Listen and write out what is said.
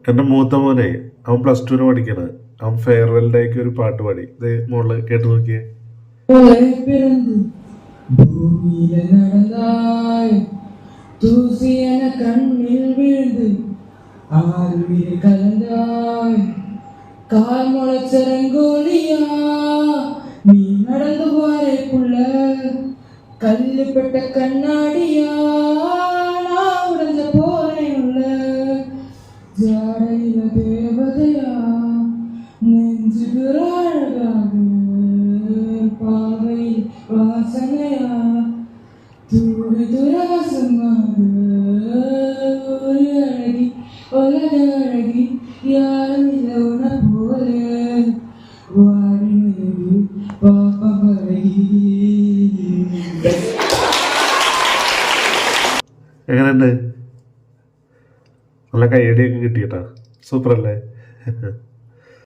എൻ്റെ മൂത്ത മോനെ അവൻ +2 പഠിക്കണത്. അവൻ ഫെയർവെൽ ഡേക്ക് ഒരു പാട്ട് പാടി. ഇത് മോള് കേട്ട് നോക്കിയേ. கண்ணில் விழுந்து ஆறுயிர் கலந்தாய் கால் முளைச்சரங்கோலியா நீ நடந்து போரே புள்ள கல்லுப்பட்ட கண்ணாடியா நான் உடஞ்ச போறேன் உள்ள ஜாடையில தேவதையா நெஞ்சுகிற அழகாக பாவை வாசனையா தூடு துராசமாக ஒரு அழகி உலக அழகி யாரும் இல்லை உன போல வாரி பாப்ப பழகி. എങ്ങനെയുണ്ട്? നല്ല കയ്യടിയൊക്കെ കിട്ടിയിട്ടാ. സൂപ്പർ അല്ലേ?